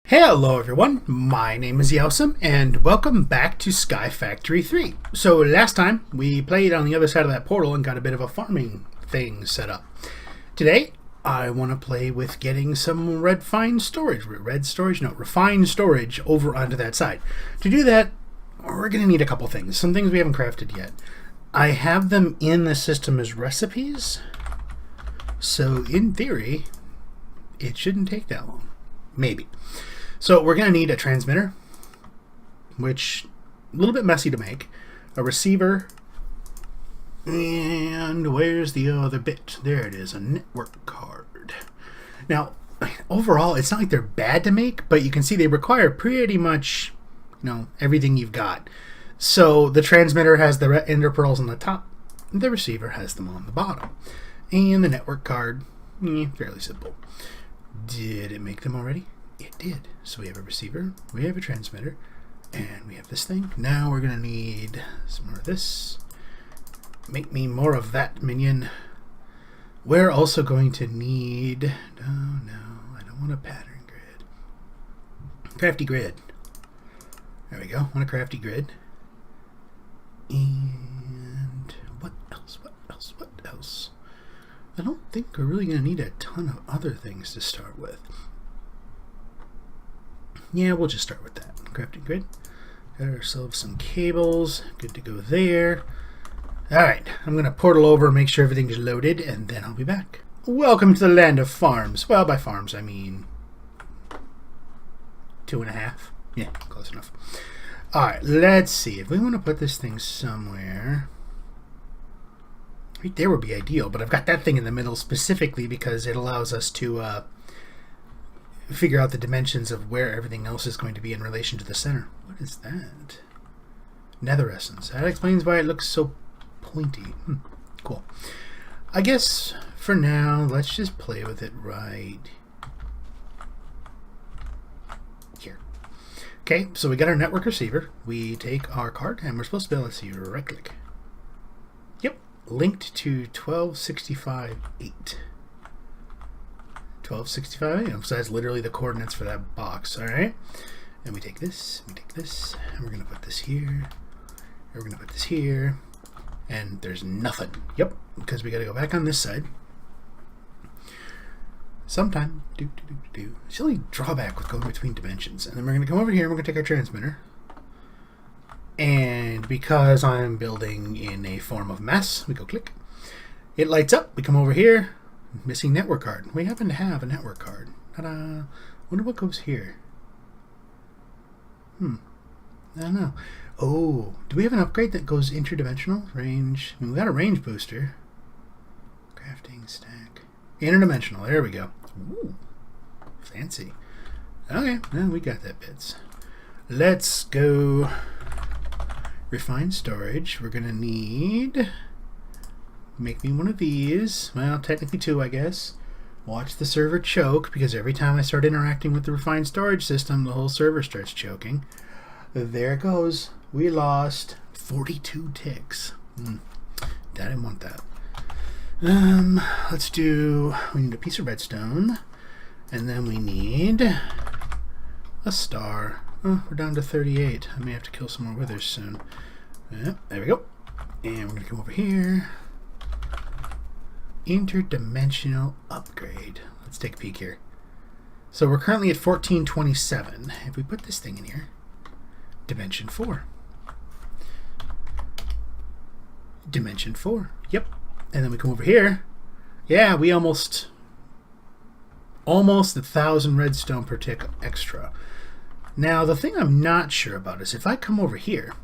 Hello everyone, my name is Yelsum, and welcome back to Sky Factory 3. So last time, we played on the other side of that portal and got a bit of a farming thing set up. Today, I want to play with getting some refined storage over onto that side. To do that, we're going to need a couple things, some things we haven't crafted yet. I have them in the system as recipes, so in theory, it shouldn't take that long. Maybe. So we're going to need a transmitter, which a little bit messy to make, a receiver, and where's the other bit? There it is, a network card. Now, overall, it's not like they're bad to make, but you can see they require pretty much, everything you've got. So the transmitter has the ender pearls on the top, the receiver has them on the bottom, and the network card, fairly simple. Did it make them already? It did. So we have a receiver, we have a transmitter, and we have this thing. Now we're going to need some more of this. Make me more of that, minion. We're also going to need... No, I don't want a pattern grid. Crafty grid. There we go. Want a crafty grid. And what else? I don't think we're really going to need a ton of other things to start with. Yeah, we'll just start with that. Crafting grid. Got ourselves some cables. Good to go there. Alright, I'm going to portal over and make sure everything's loaded, and then I'll be back. Welcome to the land of farms. Well, by farms, I mean 2.5. Yeah, close enough. Alright, let's see. If we want to put this thing somewhere... right there would be ideal, but I've got that thing in the middle specifically because it allows us to figure out the dimensions of where everything else is going to be in relation to the center. What is that? Nether essence. That explains why it looks so pointy. Cool. I guess for now, let's just play with it right here. Okay, so we got our network receiver. We take our card, and we're supposed to be able to see right click. Yep, linked to 1265.8. 1265, so that's literally the coordinates for that box. Alright, and we take this, and we're going to put this here, and we're going to put this here, and there's nothing. Yep, because we got to go back on this side. Sometime, it's the only drawback with going between dimensions. And then we're going to come over here, and we're going to take our transmitter, and because I'm building in a form of mess, we go click, it lights up, we come over here. Missing network card. We happen to have a network card. Ta-da! Wonder what goes here. I don't know. Oh, do we have an upgrade that goes interdimensional? Range. I mean, we got a range booster. Crafting stack. Interdimensional. There we go. Ooh, fancy. Okay, well, we got that bits. Let's go refine storage. We're gonna need... make me one of these. Well, technically two, I guess. Watch the server choke, because every time I start interacting with the refined storage system, the whole server starts choking. There it goes. We lost 42 ticks. I didn't want that. Let's do... we need a piece of redstone. And then we need a star. Oh, we're down to 38. I may have to kill some more withers soon. Yep, there we go. And we're going to come over here. Interdimensional upgrade. Let's take a peek here. So we're currently at 1427. If we put this thing in here, dimension 4. Dimension 4. Yep. And then we come over here. Yeah, we almost 1,000 redstone per tick extra. Now, the thing I'm not sure about is if I come over here,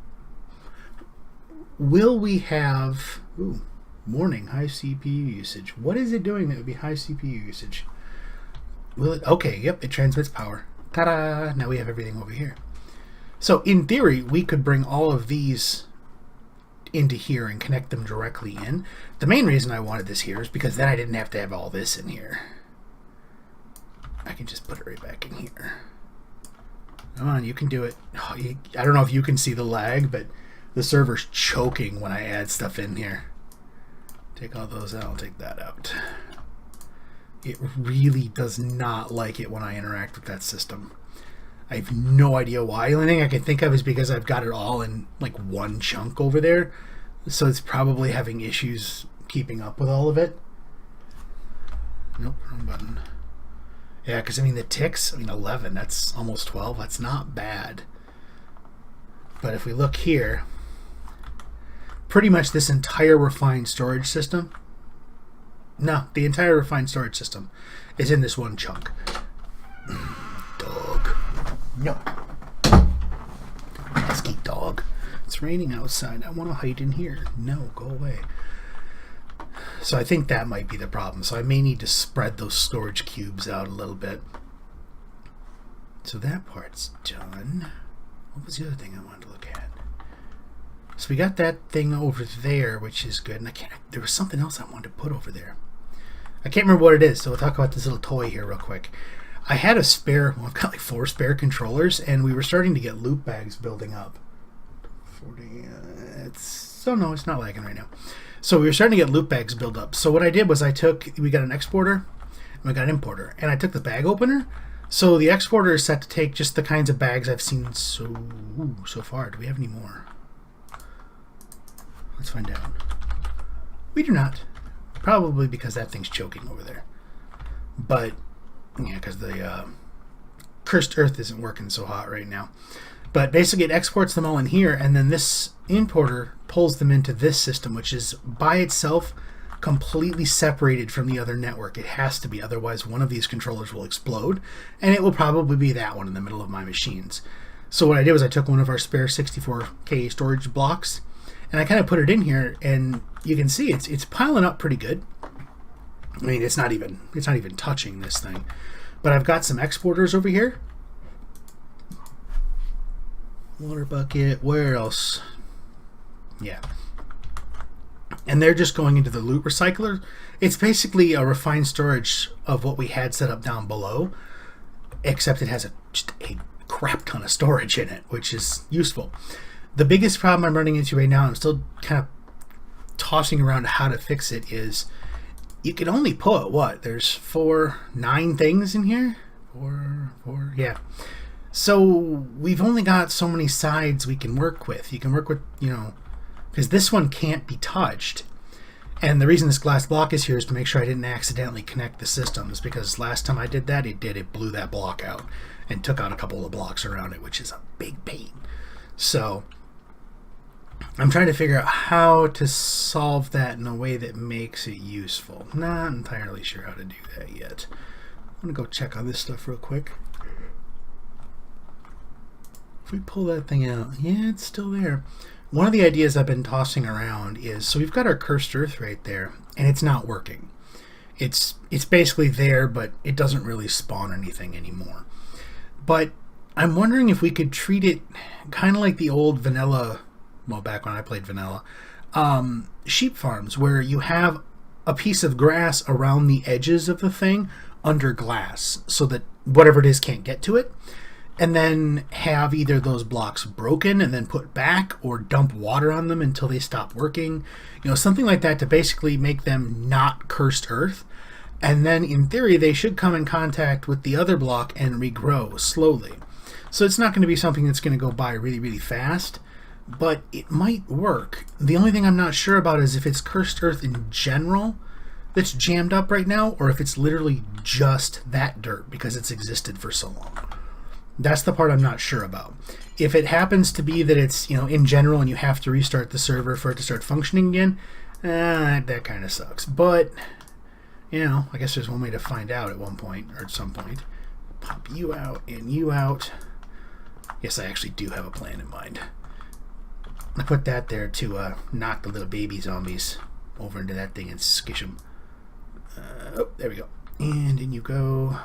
will we have... ooh. Warning, high CPU usage. What is it doing that would be high CPU usage? Will it? Okay, yep, it transmits power. Ta-da! Now we have everything over here. So in theory, we could bring all of these into here and connect them directly in. The main reason I wanted this here is because then I didn't have to have all this in here. I can just put it right back in here. Come on, you can do it. Oh, I don't know if you can see the lag, but the server's choking when I add stuff in here. Take all those out, I'll take that out. It really does not like it when I interact with that system. I have no idea why. The only thing I can think of is because I've got it all in like one chunk over there. So it's probably having issues keeping up with all of it. Nope, wrong button. Yeah, because I mean the ticks, 11, that's almost 12. That's not bad. But if we look here, pretty much this entire refined storage system, no, the entire refined storage system is in this one chunk. Dog. No. Pesky dog. It's raining outside. I want to hide in here. No, go away. So I think that might be the problem. So I may need to spread those storage cubes out a little bit. So that part's done. What was the other thing I wanted to look at? So we got that thing over there, which is good. And there was something else I wanted to put over there. I can't remember what it is, so we'll talk about this little toy here real quick. I had a spare, well, I've got like 4 spare controllers, and we were starting to get loop bags building up. 40, no, it's not lagging right now. So we were starting to get loop bags build up. So what I did was we got an exporter, and we got an importer, and I took the bag opener. So the exporter is set to take just the kinds of bags I've seen so far. Do we have any more? Let's find out. We do not. Probably because that thing's choking over there. But, yeah, because the cursed earth isn't working so hot right now. But basically it exports them all in here, and then this importer pulls them into this system, which is by itself completely separated from the other network. It has to be, otherwise one of these controllers will explode, and it will probably be that one in the middle of my machines. So what I did was I took one of our spare 64K storage blocks, and I kind of put it in here, and you can see it's piling up pretty good. I mean, it's not even touching this thing. But I've got some exporters over here. Water bucket, where else? Yeah. And they're just going into the loot recycler. It's basically a refined storage of what we had set up down below, except it has just a crap ton of storage in it, which is useful. The biggest problem I'm running into right now, I'm still kind of tossing around how to fix it, is you can only put, what, there's 9 things in here? Four, yeah. So we've only got so many sides we can work with. You can work with, because this one can't be touched. And the reason this glass block is here is to make sure I didn't accidentally connect the systems, because last time I did that, it blew that block out and took out a couple of blocks around it, which is a big pain. So I'm trying to figure out how to solve that in a way that makes it useful. Not entirely sure how to do that yet. I'm going to go check on this stuff real quick. If we pull that thing out, yeah, it's still there. One of the ideas I've been tossing around is, so we've got our cursed earth right there, and it's not working. It's basically there, but it doesn't really spawn anything anymore. But I'm wondering if we could treat it kind of like the old vanilla, well, back when I played vanilla, sheep farms, where you have a piece of grass around the edges of the thing under glass so that whatever it is can't get to it, and then have either those blocks broken and then put back, or dump water on them until they stop working, something like that, to basically make them not cursed earth. And then in theory they should come in contact with the other block and regrow slowly. So it's not going to be something that's going to go by really, really fast, but it might work. The only thing I'm not sure about is if it's cursed earth in general that's jammed up right now, or if it's literally just that dirt because it's existed for so long. That's the part I'm not sure about. If it happens to be that it's, in general, and you have to restart the server for it to start functioning again, that kind of sucks. But, I guess there's one way to find out at one point, or at some point. Pop you out and you out. Yes, I actually do have a plan in mind. I put that there to knock the little baby zombies over into that thing and skish them. Oh, there we go. And in you go.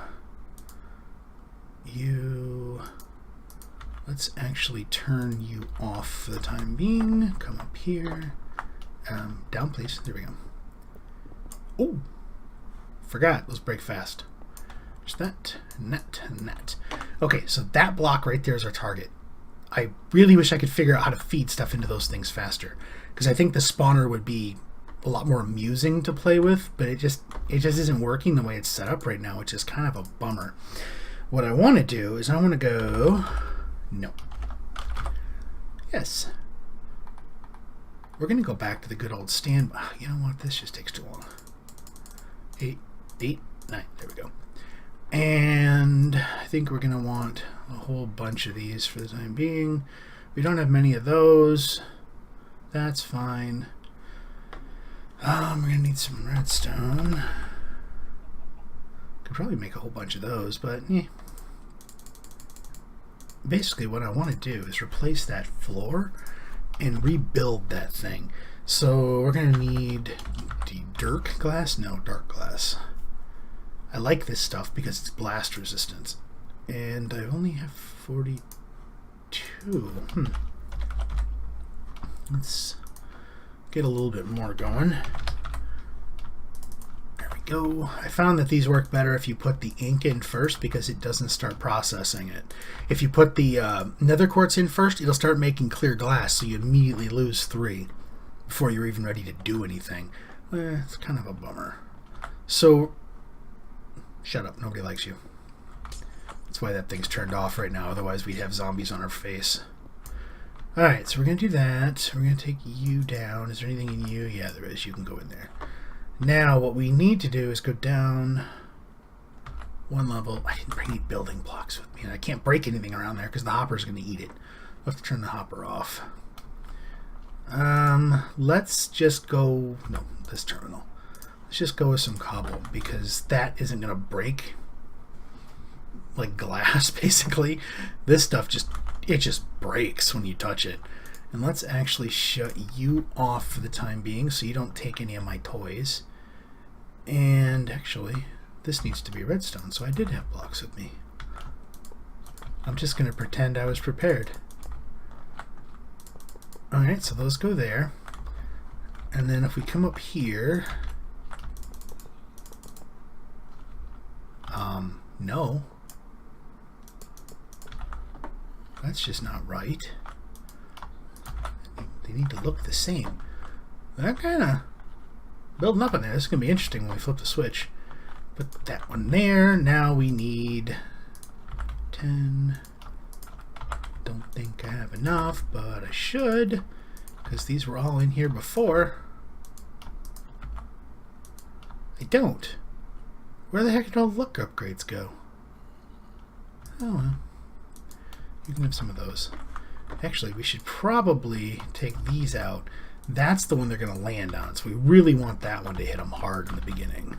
Let's actually turn you off for the time being. Come up here. Down, please. There we go. Oh, forgot. Let's break fast. Just that, and that, and that. Okay, so that block right there is our target. I really wish I could figure out how to feed stuff into those things faster, because I think the spawner would be a lot more amusing to play with, but it just isn't working the way it's set up right now, which is kind of a bummer. What I want to do is I want to go... No. Yes. We're going to go back to the good old stand... You know what? This just takes too long. 8, 9. There we go. And I think we're going to want a whole bunch of these for the time being. We don't have many of those. That's fine. We're going to need some redstone. Could probably make a whole bunch of those, but basically what I want to do is replace that floor and rebuild that thing. So we're going to need the dark glass? No, dark glass. I like this stuff because it's blast resistance. And I only have 42. Let's get a little bit more going. There we go. I found that these work better if you put the ink in first because it doesn't start processing it. If you put the nether quartz in first, it'll start making clear glass, so you immediately lose 3 before you're even ready to do anything. It's kind of a bummer. So, shut up. Nobody likes you. That's why that thing's turned off right now. Otherwise, we'd have zombies on our face. Alright, so we're going to do that. We're going to take you down. Is there anything in you? Yeah, there is. You can go in there. Now, what we need to do is go down 1 level. I didn't bring any building blocks with me, and I can't break anything around there because the hopper's going to eat it. I'll have to turn the hopper off. Let's just go... No, this terminal. Let's just go with some cobble because that isn't going to break like glass, basically. This stuff just breaks when you touch it. And let's actually shut you off for the time being so you don't take any of my toys. And actually, this needs to be redstone, so I did have blocks with me. I'm just going to pretend I was prepared. Alright, so those go there. And then if we come up here... no. That's just not right. They need to look the same. They're kind of building up in there. This is going to be interesting when we flip the switch. Put that one there. Now we need 10. Don't think I have enough, but I should, because these were all in here before. I don't. Where the heck did all the luck upgrades go? Oh well. You can have some of those. Actually, we should probably take these out. That's the one they're going to land on, so we really want that one to hit them hard in the beginning.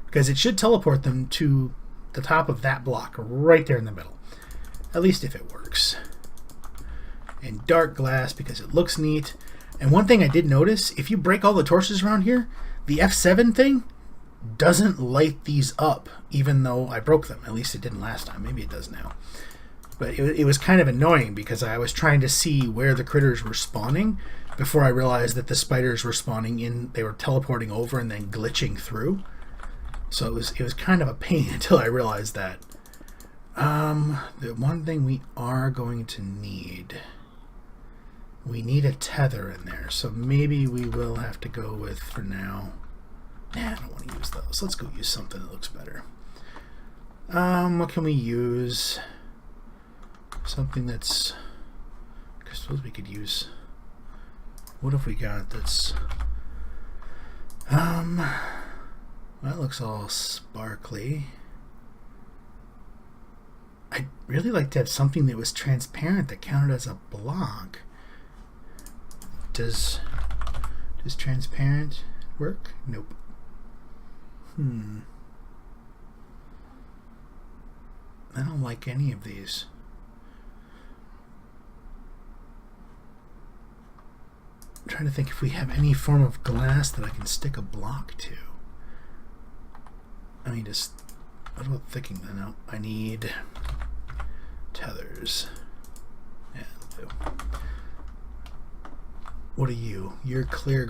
Because it should teleport them to the top of that block, right there in the middle. At least if it works. And dark glass, because it looks neat. And one thing I did notice, if you break all the torches around here, the F7 thing doesn't light these up, even though I broke them. At least it didn't last time. Maybe it does now. But it was kind of annoying because I was trying to see where the critters were spawning before I realized that the spiders were spawning in. They were teleporting over and then glitching through. So it was kind of a pain until I realized that. The one thing we are going to need, we need a tether in there. So maybe we will have to go with, for now, nah, I don't want to use those. Let's go use something that looks better. What can we use? Something that's... I suppose we could use... What have we got that's... That looks all sparkly. I'd really like to have something that was transparent that counted as a block. Does transparent work? Nope. I don't like any of these. I'm trying to think if we have any form of glass that I can stick a block to. I mean, just... What about thinking that? No, I need tethers. Yeah, that'll do. What are you? You're clear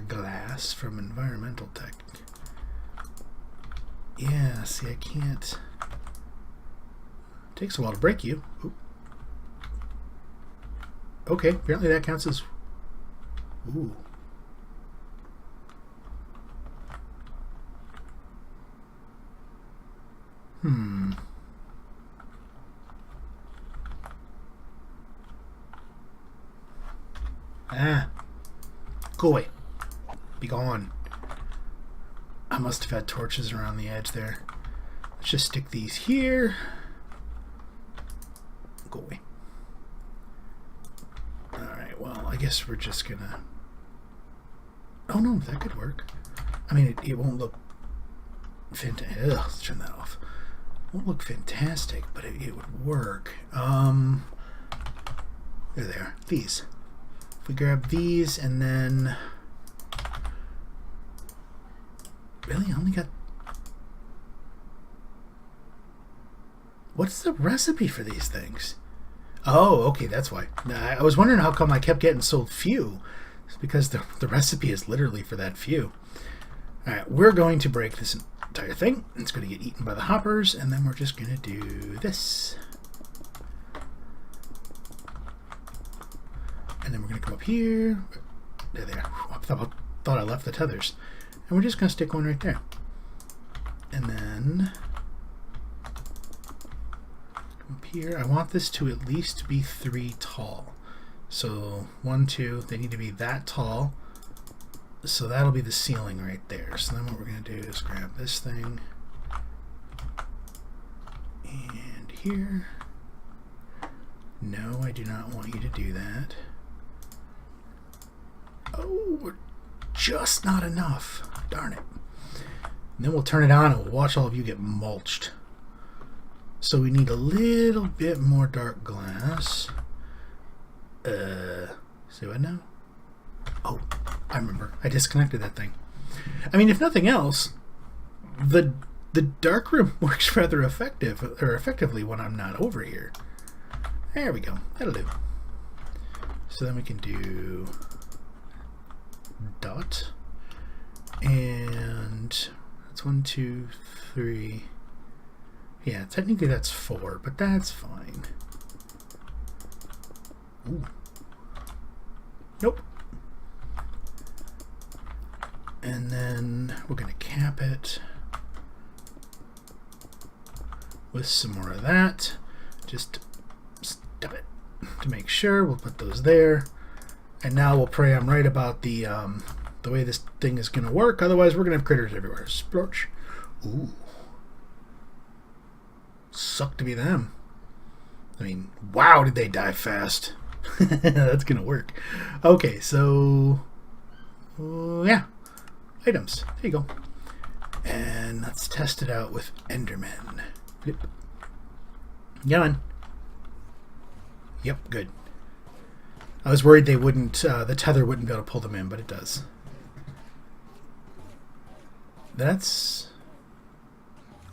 glass from environmental tech. Yeah, see, I can't. It takes a while to break you. Oop. Okay, apparently that counts as... Ooh. Ah. Go away. Be gone. I must have had torches around the edge there. Let's just stick these here. Go away. Alright, well, I guess we're just gonna... Oh no, that could work. I mean, it won't look fantastic. Let's turn that off. It won't look fantastic, but it would work. There they are. These. If we grab these and then... Really? I only got... What's the recipe for these things? Oh, okay, that's why. I was wondering how come I kept getting so few. It's because the recipe is literally for that few. Alright, we're going to break this entire thing. It's going to get eaten by the hoppers, and then we're just going to do this. And then we're going to come up here. There they are. I thought I left the tethers. And we're just going to stick one right there. And then come up here. I want this to at least be 3 tall. So 1, 2, they need to be that tall. So that'll be the ceiling right there. So then what we're going to do is grab this thing. And here. No, I do not want you to do that. Oh, we're just not enough. Darn it. And then we'll turn it on and we'll watch all of you get mulched. So we need a little bit more dark glass. See what now? Oh, I remember. I disconnected that thing. I mean, if nothing else, the darkroom works rather effectively when I'm not over here. There we go. That'll do. So then we can do dot, and that's 1, 2, 3. Yeah, technically that's 4, but that's fine. Ooh. Nope. And then we're going to cap it with some more of that. Just step it to make sure. We'll put those there. And now we'll pray I'm right about the way this thing is going to work. Otherwise, we're going to have critters everywhere. Splorch. Ooh. Suck to be them. I mean, wow, did they die fast. That's going to work. Okay, so... yeah. Items. There you go. And let's test it out with Endermen. Flip. Come on. Yep, good. I was worried they wouldn't, the tether wouldn't be able to pull them in, but it does. That's...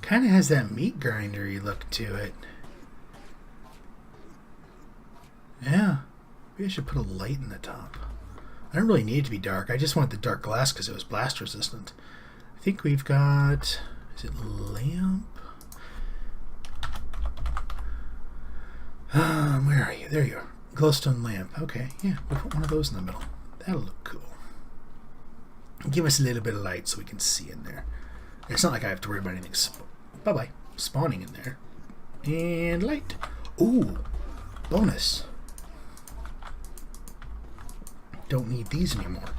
kind of has that meat grindery look to it. Yeah. Maybe I should put a light in the top. I don't really need it to be dark. I just want the dark glass because it was blast resistant. I think we've got... is it lamp? Where are you? There you are. Glowstone lamp. Okay, yeah, we'll put one of those in the middle. That'll look cool. Give us a little bit of light so we can see in there. It's not like I have to worry about anything bye-bye spawning in there. And light. Ooh, bonus. Don't need these anymore.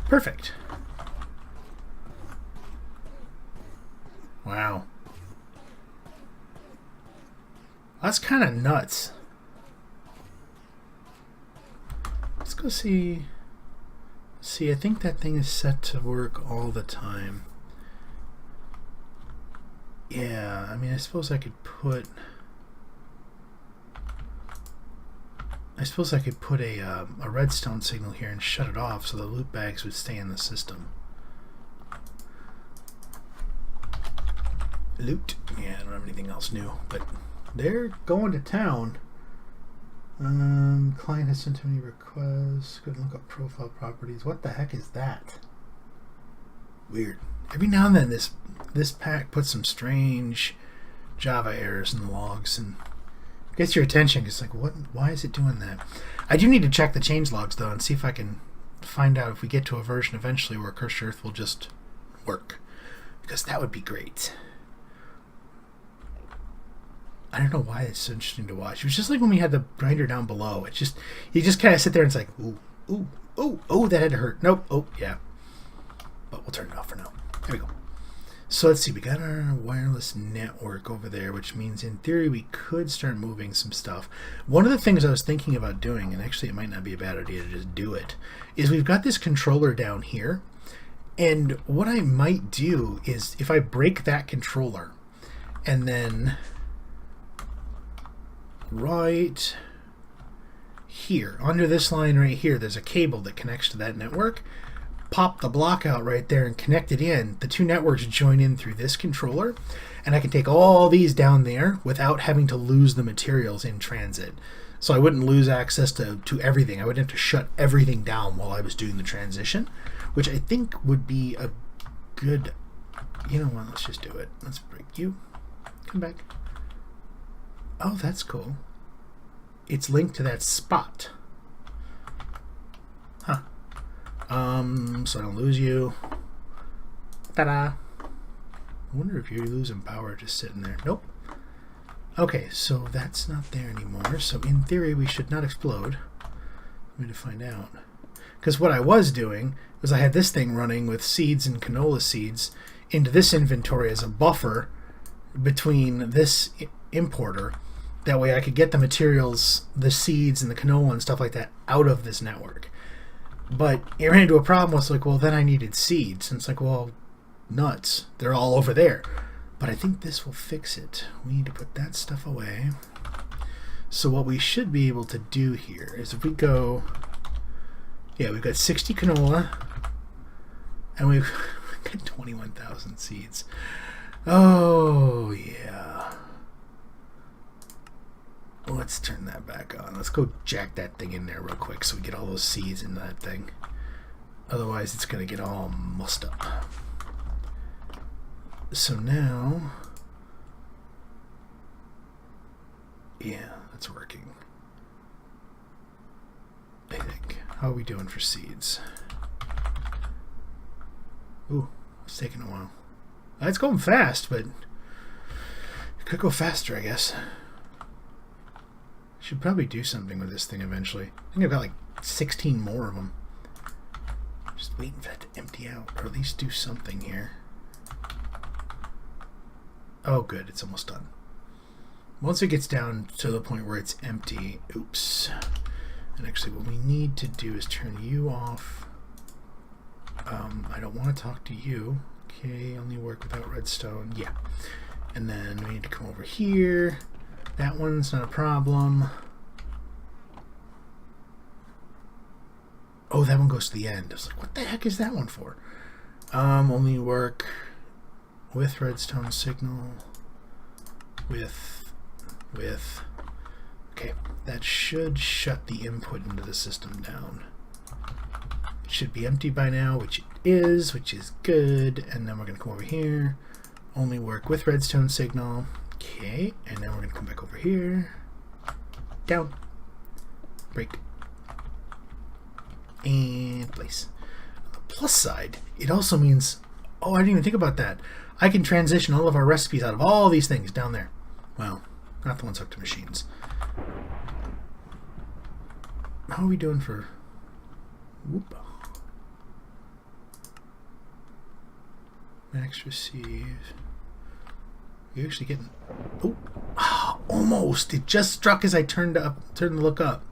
Perfect. Wow. That's kind of nuts. Let's go see. See, I think that thing is set to work all the time. Yeah, I mean, I suppose I could put... a redstone signal here and shut it off so the loot bags would stay in the system. Loot. Yeah, I don't have anything else new, but they're going to town. Client has sent too many requests. Go look up profile properties. What the heck is that? Weird. Every now and then this pack puts some strange Java errors in the logs and gets your attention. It's like, what? Why is it doing that? I do need to check the change logs though and see if I can find out if we get to a version eventually where Cursed Earth will just work, because that would be great. I don't know why it's so interesting to watch. It was just like when we had the grinder down below. It's just, you just kind of sit there and it's like, ooh, ooh, ooh, oh, that had to hurt. Nope, oh, yeah. But we'll turn it off for now. There we go. So let's see, we got our wireless network over there, which means in theory we could start moving some stuff. One of the things I was thinking about doing, and actually it might not be a bad idea to just do it, is we've got this controller down here. And what I might do is if I break that controller and then right here, under this line right here, there's a cable that connects to that network. Pop the block out right there and connect it in. The two networks join in through this controller, and I can take all these down there without having to lose the materials in transit. So I wouldn't lose access to everything. I wouldn't have to shut everything down while I was doing the transition, which I think would be a good, you know what, let's just do it. Let's break you. Come back. Oh, that's cool. It's linked to that spot. Huh. So I don't lose you. Ta-da! I wonder if you're losing power just sitting there. Nope. Okay, so that's not there anymore. So in theory, we should not explode. I'm going to find out. Because what I was doing was I had this thing running with seeds and canola seeds into this inventory as a buffer between this importer. That way I could get the materials, the seeds and the canola and stuff like that out of this network. But it ran into a problem. It's like, well, then I needed seeds. And it's like, well, nuts. They're all over there. But I think this will fix it. We need to put that stuff away. So what we should be able to do here is if we go... Yeah, we've got 60 canola. And we've got 21,000 seeds. Oh, yeah. Let's turn that back on. Let's go jack that thing in there real quick so we get all those seeds in that thing. Otherwise, it's going to get all mussed up. So now... Yeah, that's working. I think. How are we doing for seeds? Ooh, it's taking a while. It's going fast, but it could go faster, I guess. Should probably do something with this thing eventually. I think I've got like 16 more of them. Just waiting for that to empty out, or at least do something here. Oh good, it's almost done. Once it gets down to the point where it's empty, oops. And actually what we need to do is turn you off. I don't want to talk to you. Okay, only work without redstone. Yeah. And then we need to come over here. That one's not a problem. Oh, that one goes to the end. I was like, what the heck is that one for? Only work with redstone signal. With. Okay, that should shut the input into the system down. It should be empty by now, which it is, which is good. And then we're going to come over here. Only work with redstone signal. Okay, and now we're going to come back over here. Down. Break. And place. On the plus side, it also means, oh, I didn't even think about that. I can transition all of our recipes out of all these things down there. Well, not the ones hooked to machines. How are we doing for... Whoop. Max receive. You actually getting... Oh, almost. It just struck as I turned to look up.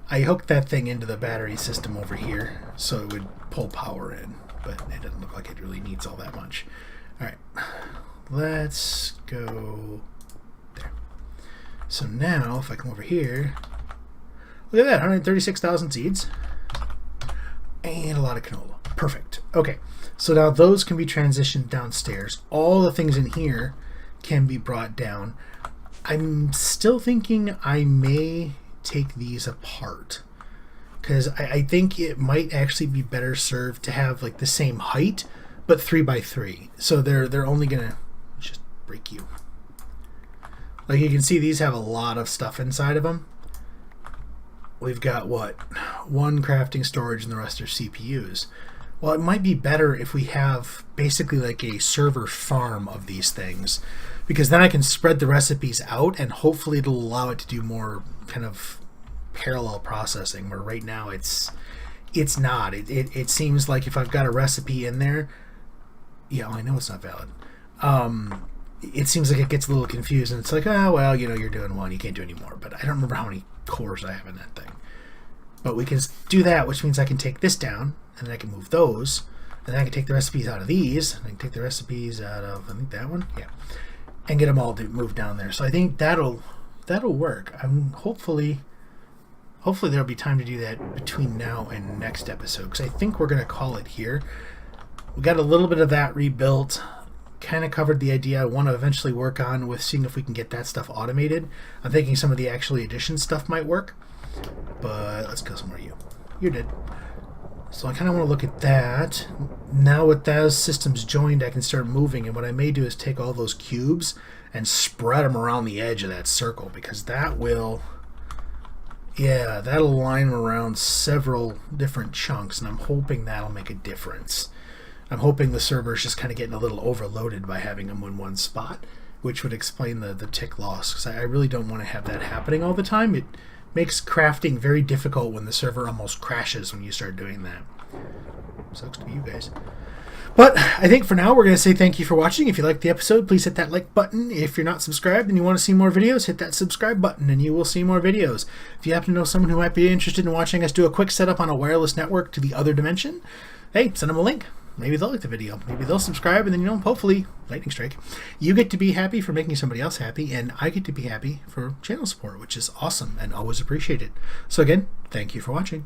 I hooked that thing into the battery system over here so it would pull power in, but it doesn't look like it really needs all that much. All right, let's go there. So now, if I come over here, look at that, 136,000 seeds and a lot of canola. Perfect. Okay, so now those can be transitioned downstairs. All the things in here can be brought down. I'm still thinking I may take these apart because I think it might actually be better served to have like the same height but 3x3. So they're only gonna just break you. Like you can see, these have a lot of stuff inside of them. We've got what, one crafting storage and the rest are CPUs. Well, it might be better if we have basically like a server farm of these things because then I can spread the recipes out, and hopefully it'll allow it to do more kind of parallel processing, where right now it's not. It seems like if I've got a recipe in there, yeah, I know it's not valid. It seems like it gets a little confused, and it's like, oh, well, you know, you're doing one, you can't do any more. But I don't remember how many cores I have in that thing. But we can do that, which means I can take this down, and then I can move those, and then I can take the recipes out of these, and I can take the recipes out of, I think that one, yeah, and get them all moved down there. So I think that'll work. Hopefully there'll be time to do that between now and next episode, because I think we're going to call it here. We got a little bit of that rebuilt. Kind of covered the idea I want to eventually work on with seeing if we can get that stuff automated. I'm thinking some of the actually addition stuff might work, but let's go somewhere. You're dead. So I kind of want to look at that. Now with those systems joined, I can start moving, and what I may do is take all those cubes and spread them around the edge of that circle, because that will, yeah, that'll line around several different chunks, and I'm hoping that'll make a difference. I'm hoping the server's just kind of getting a little overloaded by having them in one spot, which would explain the tick loss, because I really don't want to have that happening all the time. It makes crafting very difficult when the server almost crashes when you start doing that. Sucks to be you guys. But I think for now we're going to say thank you for watching. If you liked the episode, please hit that like button. If you're not subscribed and you want to see more videos, hit that subscribe button and you will see more videos. If you happen to know someone who might be interested in watching us do a quick setup on a wireless network to the other dimension, hey, send them a link. Maybe they'll like the video. Maybe they'll subscribe, and then, you know, hopefully, lightning strike. You get to be happy for making somebody else happy, and I get to be happy for channel support, which is awesome and always appreciated. So again, thank you for watching.